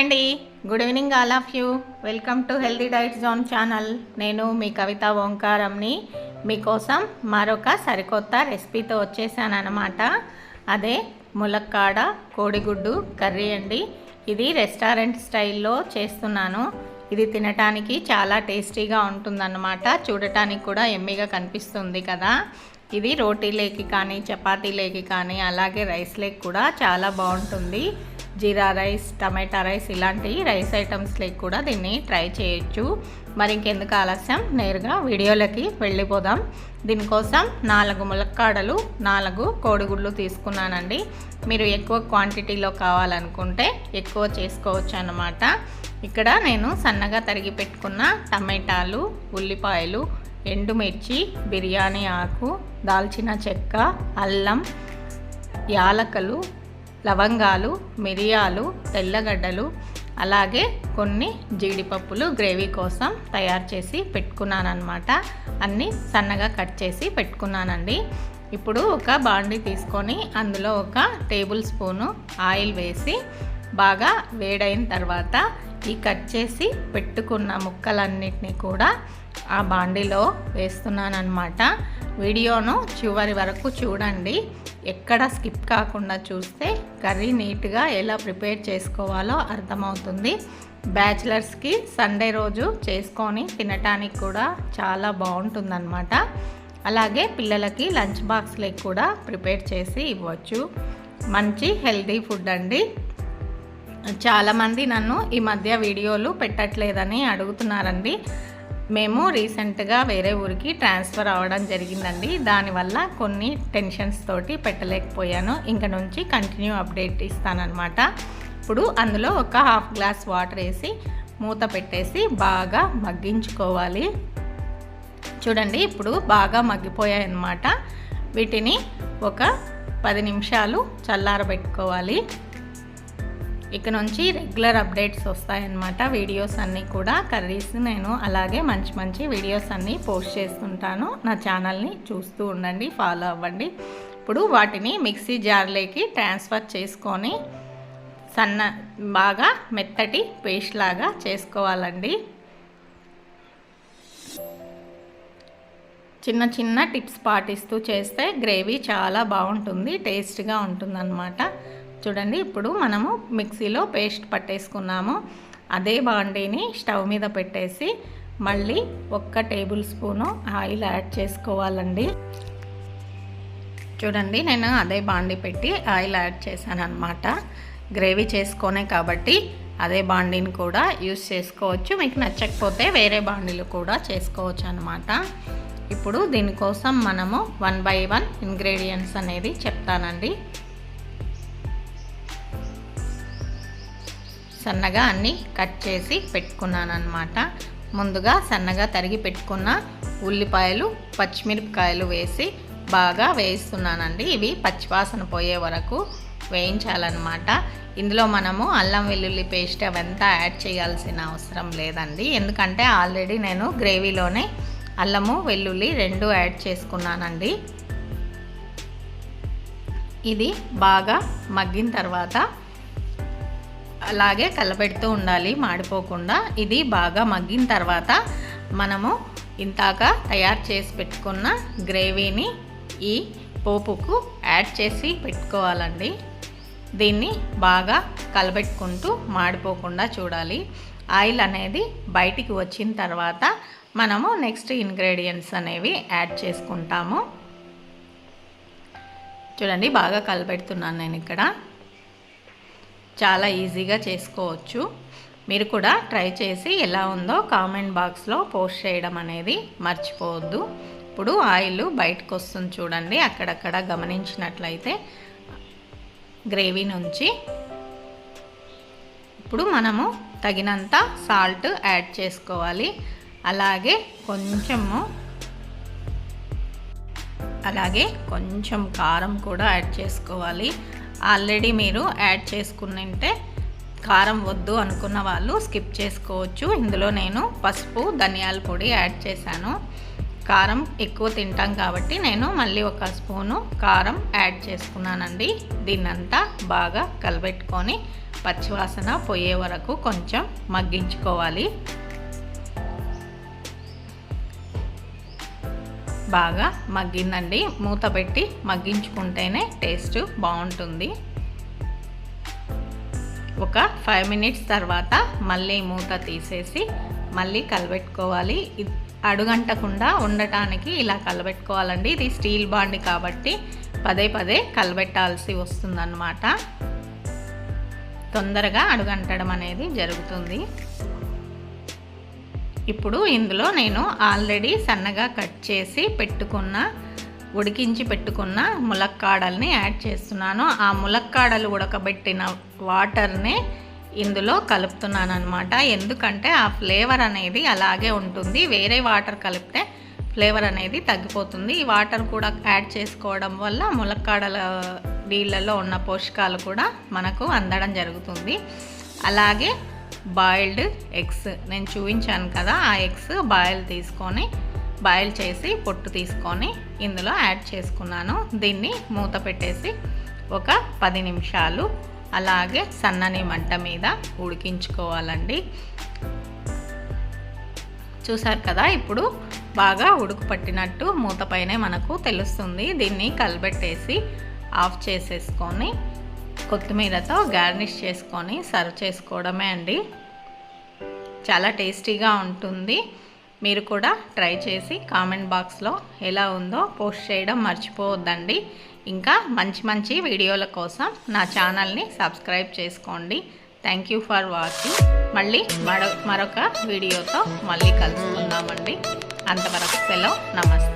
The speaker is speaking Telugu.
అండి, good evening all of you. Welcome to healthy diet zone channel. నేను మీ కవిత ఓంకారంని మీకోసం మరొక సరికొత్త రెసిపీతో వచ్చేసాను అన్నమాట. అదే ములక్కాడ కోడిగుడ్డు కర్రీ అండి. ఇది రెస్టారెంట్ స్టైల్లో చేస్తున్నాను. ఇది తినటానికి చాలా టేస్టీగా ఉంటుందన్నమాట. చూడటానికి కూడా ఎమ్మిగా కనిపిస్తుంది కదా. ఇది రోటీలేకి కానీ చపాతీలేకి కానీ అలాగే రైస్లేకి కూడా చాలా బాగుంటుంది. జీరా రైస్, టమాటా రైస్ ఇలాంటి రైస్ ఐటమ్స్లోకి కూడా దీన్ని ట్రై చేయొచ్చు. మరి ఇంకెందుకు ఆలస్యం, నేరుగా వీడియోలకి వెళ్ళిపోదాం. దీనికోసం 4 ములక్కాడలు, 4 కోడిగుడ్లు తీసుకున్నానండి. మీరు ఎక్కువ క్వాంటిటీలో కావాలనుకుంటే ఎక్కువ చేసుకోవచ్చు అన్నమాట. ఇక్కడ నేను సన్నగా తరిగి పెట్టుకున్న టమాటాలు, ఉల్లిపాయలు, ఎండుమిర్చి, బిర్యానీ ఆకు, దాల్చిన చెక్క, అల్లం, యాలకులు, లవంగాలు, మిరియాలు, తెల్లగడ్డలు, అలాగే కొన్ని జీడిపప్పులు గ్రేవీ కోసం తయారు చేసి పెట్టుకున్నాను అన్నమాట. అన్నీ సన్నగా కట్ చేసి పెట్టుకున్నానండి. ఇప్పుడు ఒక బాండి తీసుకొని అందులో 1 టేబుల్ స్పూను ఆయిల్ వేసి బాగా వేడైన తర్వాత ఈ కట్ చేసి పెట్టుకున్న ముక్కలన్నిటినీ కూడా ఆ బాండిలో వేస్తున్నాను అన్నమాట. వీడియోను చివరి వరకు చూడండి. ఎక్కడ స్కిప్ కాకుండా చూస్తే కర్రీ నీట్గా ఎలా ప్రిపేర్ చేసుకోవాలో అర్థమవుతుంది. బ్యాచిలర్స్కి సండే రోజు చేసుకొని తినటానికి కూడా చాలా బాగుంటుందన్నమాట. అలాగే పిల్లలకి లంచ్ బాక్స్లోకి కూడా ప్రిపేర్ చేసి ఇవ్వచ్చు. మంచి హెల్తీ ఫుడ్ అండి. చాలామంది నన్ను ఈ మధ్య వీడియోలు పెట్టట్లేదని అడుగుతున్నారండి. మేము రీసెంట్గా వేరే ఊరికి ట్రాన్స్ఫర్ అవ్వడం జరిగిందండి. దానివల్ల కొన్ని టెన్షన్స్ తోటి పెట్టలేకపోయాను. ఇంక నుంచి కంటిన్యూ అప్డేట్ ఇస్తానన్నమాట. ఇప్పుడు అందులో 1/2 గ్లాస్ వాటర్ వేసి మూత పెట్టేసి బాగా మగ్గించుకోవాలి. చూడండి, ఇప్పుడు బాగా మగ్గిపోయాయి అన్నమాట. వీటిని ఒక 10 నిమిషాలు చల్లారబెట్టుకోవాలి. ఇక నుంచి రెగ్యులర్ అప్డేట్స్ వస్తాయన్నమాట. వీడియోస్ అన్నీ కూడా కర్రీస్ నేను అలాగే మంచి మంచి వీడియోస్ అన్నీ పోస్ట్ చేస్తుంటాను. నా ఛానల్ని చూస్తూ ఉండండి, ఫాలో అవ్వండి. ఇప్పుడు వాటిని మిక్సీ జార్లోకి ట్రాన్స్ఫర్ చేసుకొని బాగా మెత్తటి పేస్ట్ లాగా చేసుకోవాలండి. చిన్న చిన్న టిప్స్ పాటిస్తూ చేస్తే గ్రేవీ చాలా బాగుంటుంది, టేస్ట్గా ఉంటుందన్నమాట. చూడండి, ఇప్పుడు మనము మిక్సీలో పేస్ట్ పట్టేసుకున్నాము. అదే బాండీని స్టవ్ మీద పెట్టేసి మళ్ళీ 1 టేబుల్ స్పూను ఆయిల్ యాడ్ చేసుకోవాలండి. చూడండి, నేను అదే బాండీ పెట్టి ఆయిల్ యాడ్ చేశాను అనమాట. గ్రేవీ చేసుకోనే కాబట్టి అదే బాండీని కూడా యూస్ చేసుకోవచ్చు. మీకు నచ్చకపోతే వేరే బాండీలు కూడా చేసుకోవచ్చు అనమాట. ఇప్పుడు దీనికోసం మనము 1 by 1 ఇంగ్రీడియంట్స్ అనేది చెప్తానండి. సన్నగా అన్నీ కట్ చేసి పెట్టుకున్నాను అన్నమాట. ముందుగా సన్నగా తరిగి పెట్టుకున్న ఉల్లిపాయలు, పచ్చిమిరపకాయలు వేసి బాగా వేయిస్తున్నానండి. ఇవి పచ్చివాసన పోయే వరకు వేయించాలన్నమాట. ఇందులో మనము అల్లం వెల్లుల్లి పేస్ట్ అవంతా యాడ్ చేయాల్సిన అవసరం లేదండి. ఎందుకంటే ఆల్రెడీ నేను గ్రేవీలోనే అల్లము వెల్లుల్లి 2 యాడ్ చేసుకున్నానండి. ఇది బాగా మగ్గిన తర్వాత అలాగే కలపెడుతూ ఉండాలి, మాడిపోకుండా. ఇది బాగా మగ్గిన తర్వాత మనము ఇంతాక తయారు చేసి పెట్టుకున్న గ్రేవీని ఈ పోపుకు యాడ్ చేసి పెట్టుకోవాలండి. దీన్ని బాగా కలపెట్టుకుంటూ మాడిపోకుండా చూడాలి. ఆయిల్ అనేది బయటికి వచ్చిన తర్వాత మనము నెక్స్ట్ ఇంగ్రీడియంట్స్ అనేవి యాడ్ చేసుకుంటాము. చూడండి, బాగా కలపెడుతున్నాను నేను ఇక్కడ. చాలా ఈజీగా చేసుకోవచ్చు. మీరు కూడా ట్రై చేసి ఎలా ఉందో కామెంట్ బాక్స్లో పోస్ట్ చేయడం అనేది మర్చిపోవద్దు. ఇప్పుడు ఆయిల్ బయటకు వస్తుంది చూడండి, అక్కడక్కడ గమనించినట్లయితే గ్రేవీ నుంచి. ఇప్పుడు మనము తగినంత సాల్ట్ యాడ్ చేసుకోవాలి. అలాగే కొంచెం కారం కూడా యాడ్ చేసుకోవాలి. ఆల్రెడీ మీరు యాడ్ చేసుకుంటే కారం వద్దు అనుకున్న వాళ్ళు స్కిప్ చేసుకోవచ్చు. ఇందులో నేను పసుపు, ధనియాల పొడి యాడ్ చేశాను. కారం ఎక్కువ తింటాం కాబట్టి నేను మళ్ళీ ఒక స్పూను కారం యాడ్ చేసుకున్నానండి. దీన్నంతా బాగా కలబెట్టుకొని పచ్చివాసన పోయే వరకు కొంచెం మగ్గించుకోవాలి. బాగా మగ్గిందండి. మూత పెట్టి మగ్గించుకుంటేనే టేస్ట్ బాగుంటుంది. ఒక 5 మినిట్స్ తర్వాత మళ్ళీ మూత తీసేసి మళ్ళీ కలబెట్టుకోవాలి. అడుగంటకుండా ఉండటానికి ఇలా కలబెట్టుకోవాలండి. ఇది స్టీల్ బాండి కాబట్టి పదే పదే కలబెట్టాల్సి వస్తుందన్నమాట. తొందరగా అడుగంటడం అనేది జరుగుతుంది. ఇప్పుడు ఇందులో నేను ఆల్రెడీ సన్నగా కట్ చేసి ఉడికించి పెట్టుకున్న ములక్కాడల్ని యాడ్ చేస్తున్నాను. ఆ ములక్కాడలు ఉడకబెట్టిన వాటర్నే ఇందులో కలుపుతున్నాను అనమాట. ఎందుకంటే ఆ ఫ్లేవర్ అనేది అలాగే ఉంటుంది. వేరే వాటర్ కలిపితే ఫ్లేవర్ అనేది తగ్గిపోతుంది. ఈ వాటర్ కూడా యాడ్ చేసుకోవడం వల్ల ములక్కాడల నీళ్ళలో ఉన్న పోషకాలు కూడా మనకు అందడం జరుగుతుంది. అలాగే బాయిల్డ్ ఎగ్స్ నేను చూపించాను కదా, ఆ ఎగ్స్ బాయిల్ చేసి పొట్టు తీసుకొని ఇందులో యాడ్ చేసుకున్నాను. దీన్ని మూత పెట్టేసి ఒక 10 నిమిషాలు అలాగే సన్నని మంట మీద ఉడికించుకోవాలండి. చూసారు కదా, ఇప్పుడు బాగా ఉడుకు పట్టినట్టు మూత పైనే మనకు తెలుస్తుంది. దీన్ని కలబెట్టేసి ఆఫ్ చేసేసుకొని కొత్తిమీరతో గార్నిష్ చేసుకొని సర్వ్ చేసుకోవడమే అండి. చాలా టేస్టీగా ఉంటుంది. మీరు కూడా ట్రై చేసి కామెంట్ బాక్స్లో ఎలా ఉందో పోస్ట్ చేయడం మర్చిపోవద్దండి. ఇంకా మంచి వీడియోల కోసం నా ఛానల్ని సబ్స్క్రైబ్ చేసుకోండి. Thank you for watching. మళ్ళీ మరొక వీడియోతో మళ్ళీ కలుసుకుందామండి. అంతవరకు సెలవు. నమస్తే.